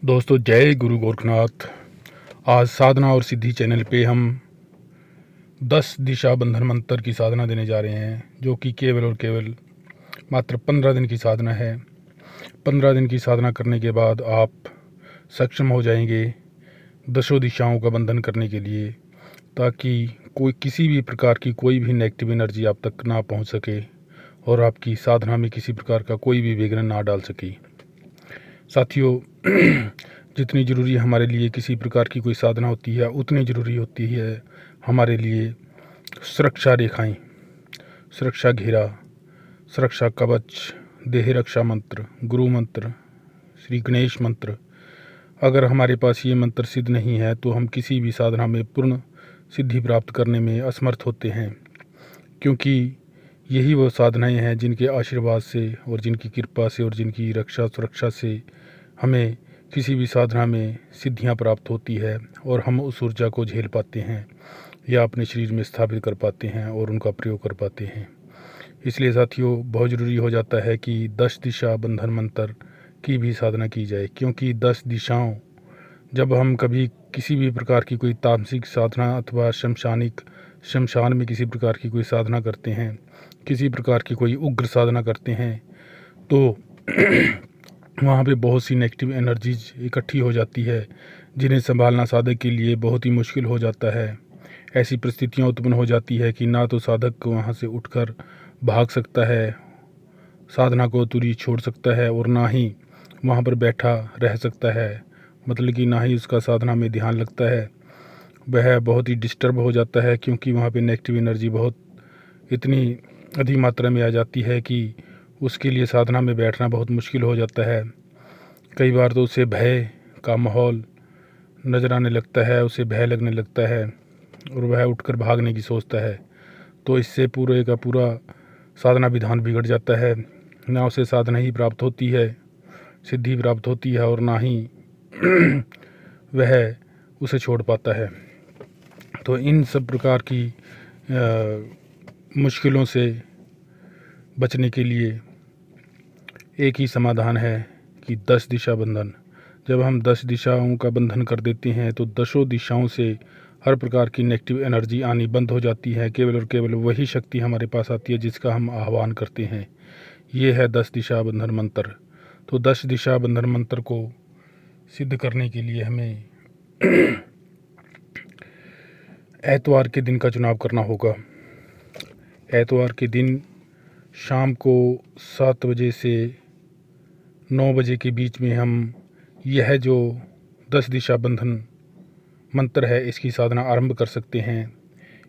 दोस्तों, जय गुरु गोरखनाथ। आज साधना और सिद्धि चैनल पे हम 10 दिशा बंधन मंत्र की साधना देने जा रहे हैं, जो कि केवल और केवल मात्र 15 दिन की साधना है। 15 दिन की साधना करने के बाद आप सक्षम हो जाएंगे दशों दिशाओं का बंधन करने के लिए, ताकि कोई किसी भी प्रकार की कोई भी नेगेटिव एनर्जी आप तक ना पहुंच सके और आपकी साधना में किसी प्रकार का कोई भी विघ्न ना डाल सके। साथियों, जितनी ज़रूरी हमारे लिए किसी प्रकार की कोई साधना होती है, उतनी ज़रूरी होती है हमारे लिए सुरक्षा रेखाएं, सुरक्षा घेरा, सुरक्षा कवच, देह रक्षा मंत्र, गुरु मंत्र, श्री गणेश मंत्र। अगर हमारे पास ये मंत्र सिद्ध नहीं है तो हम किसी भी साधना में पूर्ण सिद्धि प्राप्त करने में असमर्थ होते हैं, क्योंकि यही वो साधनाएं हैं जिनके आशीर्वाद से और जिनकी कृपा से और जिनकी रक्षा सुरक्षा से हमें किसी भी साधना में सिद्धियां प्राप्त होती है और हम उस ऊर्जा को झेल पाते हैं या अपने शरीर में स्थापित कर पाते हैं और उनका प्रयोग कर पाते हैं। इसलिए साथियों, बहुत ज़रूरी हो जाता है कि 10 दिशा बंधन मंत्र की भी साधना की जाए, क्योंकि 10 दिशाओं, जब हम कभी किसी भी प्रकार की कोई तामसिक साधना अथवा शमशान में किसी प्रकार की कोई साधना करते हैं, किसी प्रकार की कोई उग्र साधना करते हैं, तो वहाँ पे बहुत सी नेगेटिव एनर्जीज इकट्ठी हो जाती है, जिन्हें संभालना साधक के लिए बहुत ही मुश्किल हो जाता है। ऐसी परिस्थितियाँ उत्पन्न हो जाती है कि ना तो साधक को वहाँ से उठकर भाग सकता है, साधना को तुरंत छोड़ सकता है, और ना ही वहाँ पर बैठा रह सकता है, मतलब कि ना ही उसका साधना में ध्यान लगता है। वह बहुत ही डिस्टर्ब हो जाता है, क्योंकि वहाँ पे नेगेटिव एनर्जी बहुत इतनी अधिक मात्रा में आ जाती है कि उसके लिए साधना में बैठना बहुत मुश्किल हो जाता है। कई बार तो उसे भय का माहौल नज़र आने लगता है, उसे भय लगने लगता है और वह उठकर भागने की सोचता है। तो इससे पूरे का पूरा साधना विधान बिगड़ जाता है। ना उसे साधना ही प्राप्त होती है, सिद्धि प्राप्त होती है, और ना ही वह उसे छोड़ पाता है। तो इन सब प्रकार की मुश्किलों से बचने के लिए एक ही समाधान है कि 10 दिशा बंधन। जब हम 10 दिशाओं का बंधन कर देते हैं तो दसों दिशाओं से हर प्रकार की नेगेटिव एनर्जी आनी बंद हो जाती है। केवल और केवल वही शक्ति हमारे पास आती है जिसका हम आह्वान करते हैं। ये है 10 दिशा बंधन मंत्र। तो 10 दिशा बंधन मंत्र को सिद्ध करने के लिए हमें एतवार के दिन का चुनाव करना होगा। एतवार के दिन शाम को 7 बजे से 9 बजे के बीच में हम यह जो 10 दिशा बंधन मंत्र है, इसकी साधना आरंभ कर सकते हैं,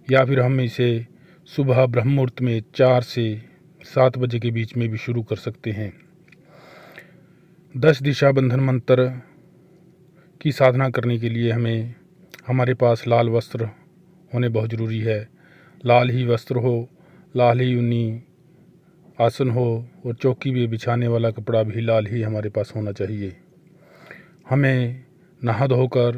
या फिर हम इसे सुबह ब्रह्म मुहूर्त में 4 से 7 बजे के बीच में भी शुरू कर सकते हैं। 10 दिशा बंधन मंत्र की साधना करने के लिए हमें हमारे पास लाल वस्त्र होने बहुत ज़रूरी है। लाल ही वस्त्र हो, लाल ही ऊनी आसन हो, और चौकी भी बिछाने वाला कपड़ा भी लाल ही हमारे पास होना चाहिए। हमें नहा धोकर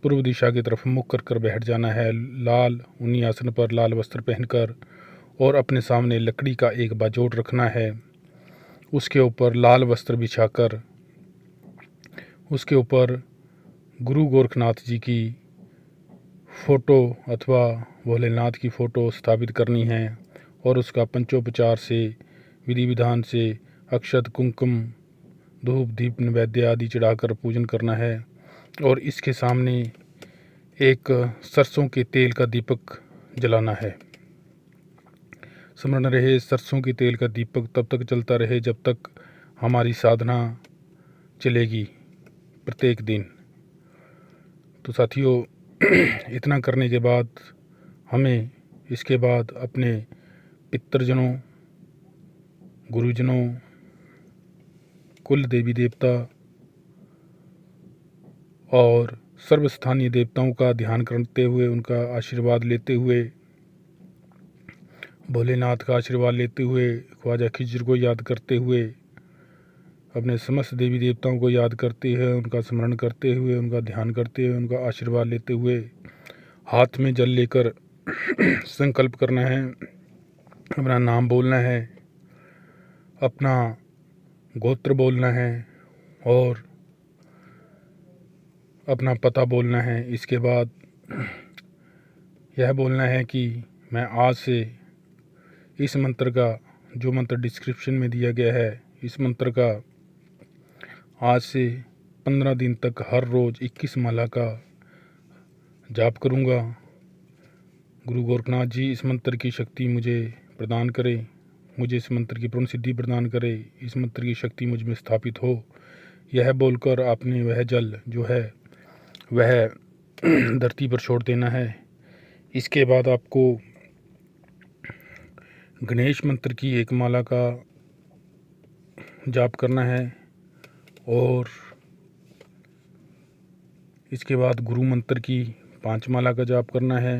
पूर्व दिशा की तरफ मुख कर कर बैठ जाना है, लाल ऊनी आसन पर लाल वस्त्र पहनकर, और अपने सामने लकड़ी का एक बाजोट रखना है। उसके ऊपर लाल वस्त्र बिछाकर उसके ऊपर गुरु गोरखनाथ जी की फ़ोटो अथवा भोलेनाथ की फ़ोटो स्थापित करनी है, और उसका पंचोपचार से विधि विधान से अक्षत कुंकुम धूप दीप नैवेद्य आदि चढ़ाकर पूजन करना है। और इसके सामने एक सरसों के तेल का दीपक जलाना है। स्मरण रहे, सरसों के तेल का दीपक तब तक जलता रहे जब तक हमारी साधना चलेगी, प्रत्येक दिन। तो साथियों, इतना करने के बाद हमें इसके बाद अपने पितृजनों, गुरुजनों, कुल देवी देवता और सर्वस्थानीय देवताओं का ध्यान करते हुए, उनका आशीर्वाद लेते हुए, भोलेनाथ का आशीर्वाद लेते हुए, ख्वाजा खिज्र को याद करते हुए, अपने समस्त देवी देवताओं को याद करते हुए, उनका स्मरण करते हुए, उनका ध्यान करते हुए, उनका आशीर्वाद लेते हुए, हाथ में जल लेकर संकल्प करना है, अपना नाम बोलना है, अपना गोत्र बोलना है, और अपना पता बोलना है। इसके बाद यह बोलना है कि मैं आज से इस मंत्र का, जो मंत्र डिस्क्रिप्शन में दिया गया है, इस मंत्र का आज से 15 दिन तक हर रोज़ 21 माला का जाप करूँगा। गुरु गोरखनाथ जी इस मंत्र की शक्ति मुझे प्रदान करें, मुझे इस मंत्र की पूर्ण सिद्धि प्रदान करें, इस मंत्र की शक्ति मुझ में स्थापित हो। यह बोलकर आपने वह जल जो है वह धरती पर छोड़ देना है। इसके बाद आपको गणेश मंत्र की 1 माला का जाप करना है और इसके बाद गुरु मंत्र की 5 माला का जाप करना है।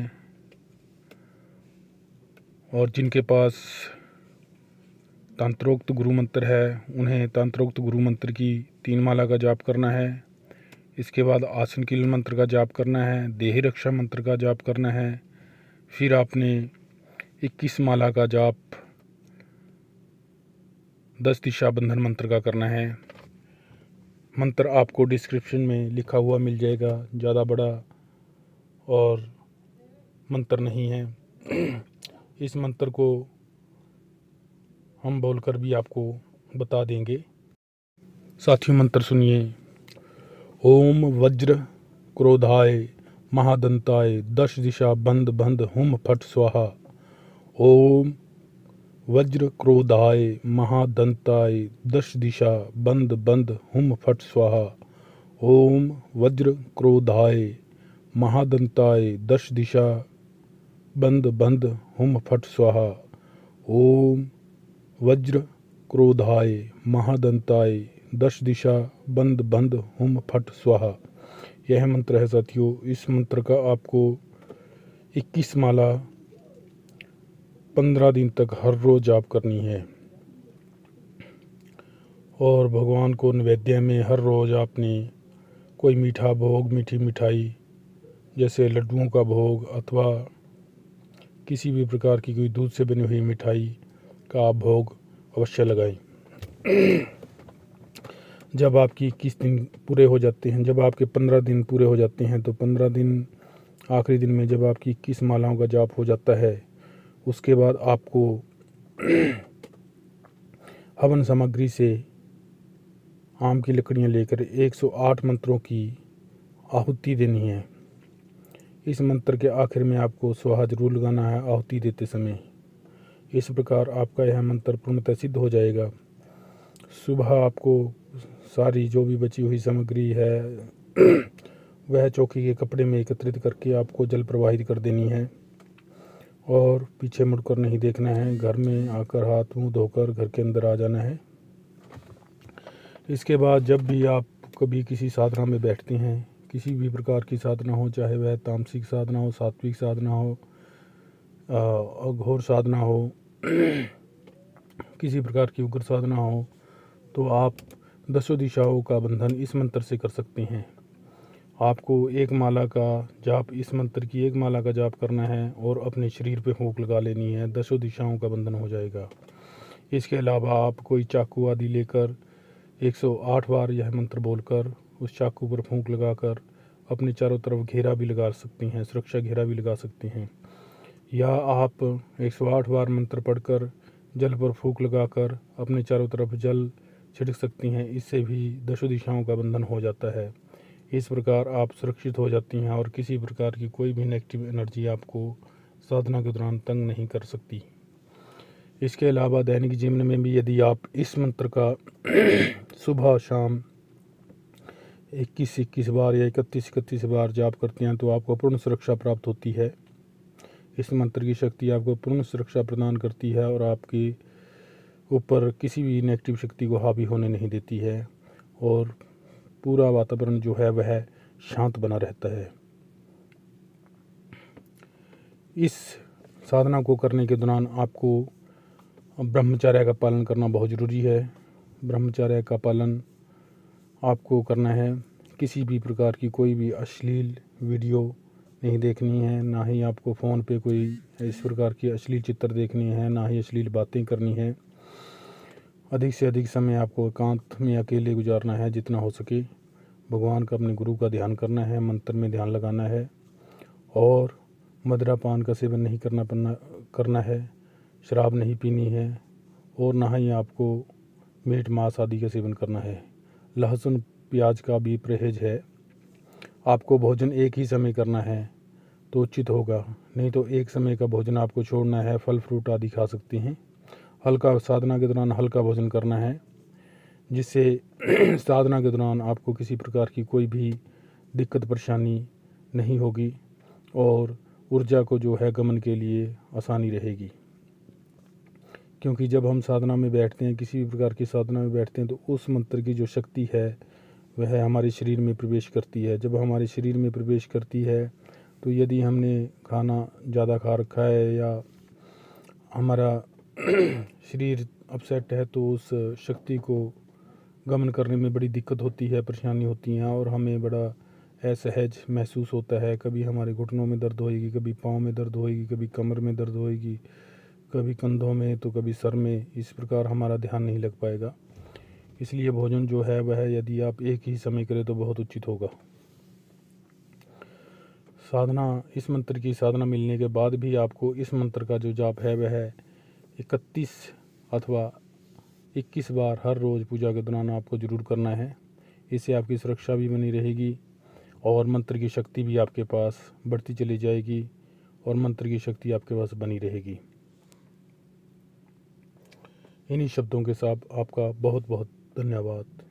और जिनके पास तंत्रोक्त गुरु मंत्र है उन्हें तंत्रोक्त गुरु मंत्र की 3 माला का जाप करना है। इसके बाद आसन कीलन मंत्र का जाप करना है, देही रक्षा मंत्र का जाप करना है। फिर आपने 21 माला का जाप 10 दिशा बंधन मंत्र का करना है। मंत्र आपको डिस्क्रिप्शन में लिखा हुआ मिल जाएगा, ज़्यादा बड़ा और मंत्र नहीं है। इस मंत्र को हम बोलकर भी आपको बता देंगे। साथियों मंत्र सुनिए। ओम वज्र क्रोधाय महादंताय 10 दिशा बंद बंद हुम फट स्वाहा। ओम वज्र क्रोधाय महादंताय 10 दिशा बंद बंद हुम फट स्वाहा। ओम वज्र क्रोधाय महादंताय 10 दिशा बंद बंद हुम फट स्वाहा। ओम वज्र क्रोधाय महादंताय 10 दिशा बंद बंद हुम फट स्वाहा। यह मंत्र है साथियों। इस मंत्र का आपको 21 माला 15 दिन तक हर रोज़ जाप करनी है। और भगवान को नैवेद्य में हर रोज़ आपने कोई मीठा भोग, मीठी मिठाई जैसे लड्डुओं का भोग अथवा किसी भी प्रकार की कोई दूध से बनी हुई मिठाई का आप भोग अवश्य लगाएं। जब आपकी 21 दिन पूरे हो जाते हैं, जब आपके 15 दिन पूरे हो जाते हैं, तो 15 दिन आखिरी दिन में जब आपकी 21 मालाओं का जाप हो जाता है, उसके बाद आपको हवन सामग्री से आम की लकड़ियाँ लेकर 108 मंत्रों की आहुति देनी है। इस मंत्र के आखिर में आपको स्वाहा जरूर लगाना है आहुति देते समय। इस प्रकार आपका यह मंत्र पूर्णतः सिद्ध हो जाएगा। सुबह आपको सारी जो भी बची हुई सामग्री है वह चौकी के कपड़े में एकत्रित करके आपको जल प्रवाहित कर देनी है और पीछे मुड़कर नहीं देखना है। घर में आकर हाथ मुंह धोकर घर के अंदर आ जाना है। इसके बाद जब भी आप कभी किसी साधना में बैठते हैं, किसी भी प्रकार की साधना हो, चाहे वह तामसिक साधना हो, सात्विक साधना हो, अघोर साधना हो, किसी प्रकार की उग्र साधना हो, तो आप 10 दिशाओं का बंधन इस मंत्र से कर सकते हैं। आपको 1 माला का जाप, इस मंत्र की 1 माला का जाप करना है और अपने शरीर पे फूंक लगा लेनी है। 10 दिशाओं का बंधन हो जाएगा। इसके अलावा आप कोई चाकू आदि लेकर 108 बार यह मंत्र बोलकर उस चाकू पर फूंक लगाकर अपने चारों तरफ घेरा भी लगा सकते हैं, सुरक्षा घेरा भी लगा सकते हैं। या आप 108 बार मंत्र पढ़कर जल पर फूंक लगाकर अपने चारों तरफ जल छिड़क सकती हैं। इससे भी 10 दिशाओं का बंधन हो जाता है। इस प्रकार आप सुरक्षित हो जाती हैं और किसी प्रकार की कोई भी नेगेटिव एनर्जी आपको साधना के दौरान तंग नहीं कर सकती। इसके अलावा दैनिक जीवन में भी यदि आप इस मंत्र का सुबह शाम 21-21 बार या 31-31 बार जाप करते हैं तो आपको पूर्ण सुरक्षा प्राप्त होती है। इस मंत्र की शक्ति आपको पूर्ण सुरक्षा प्रदान करती है और आपके ऊपर किसी भी नेगेटिव शक्ति को हावी होने नहीं देती है और पूरा वातावरण जो है वह शांत बना रहता है। इस साधना को करने के दौरान आपको ब्रह्मचर्य का पालन करना बहुत ज़रूरी है। ब्रह्मचर्य का पालन आपको करना है। किसी भी प्रकार की कोई भी अश्लील वीडियो नहीं देखनी है, ना ही आपको फ़ोन पे कोई इस प्रकार की अश्लील चित्र देखनी है, ना ही अश्लील बातें करनी है। अधिक से अधिक समय आपको एकांत में अकेले गुजारना है जितना हो सके। भगवान का, अपने गुरु का ध्यान करना है, मंत्र में ध्यान लगाना है और मदिरा पान का सेवन नहीं करना है, शराब नहीं पीनी है और ना ही आपको मीट मांस आदि का सेवन करना है। लहसुन प्याज का भी परहेज है। आपको भोजन एक ही समय करना है तो उचित होगा, नहीं तो एक समय का भोजन आपको छोड़ना है। फल फ्रूट आदि खा सकते हैं। हल्का साधना के दौरान हल्का भोजन करना है, जिससे साधना के दौरान आपको किसी प्रकार की कोई भी दिक्कत परेशानी नहीं होगी और ऊर्जा को जो है गमन के लिए आसानी रहेगी। क्योंकि जब हम साधना में बैठते हैं, किसी भी प्रकार की साधना में बैठते हैं, तो उस मंत्र की जो शक्ति है वह हमारे शरीर में प्रवेश करती है। जब हमारे शरीर में प्रवेश करती है तो यदि हमने खाना ज़्यादा खा रखा है या हमारा शरीर अपसेट है तो उस शक्ति को गमन करने में बड़ी दिक्कत होती है, परेशानी होती हैं और हमें बड़ा असहज महसूस होता है। कभी हमारे घुटनों में दर्द होएगी, कभी पाँव में दर्द होएगी, कभी कमर में दर्द होएगी, कभी कंधों में तो कभी सर में। इस प्रकार हमारा ध्यान नहीं लग पाएगा। इसलिए भोजन जो है वह यदि आप एक ही समय करें तो बहुत उचित होगा। साधना, इस मंत्र की साधना मिलने के बाद भी आपको इस मंत्र का जो जाप है वह 31 अथवा 21 बार हर रोज़ पूजा के दौरान आपको ज़रूर करना है। इससे आपकी सुरक्षा भी बनी रहेगी और मंत्र की शक्ति भी आपके पास बढ़ती चली जाएगी और मंत्र की शक्ति आपके पास बनी रहेगी। इन्हीं शब्दों के साथ आपका बहुत बहुत धन्यवाद।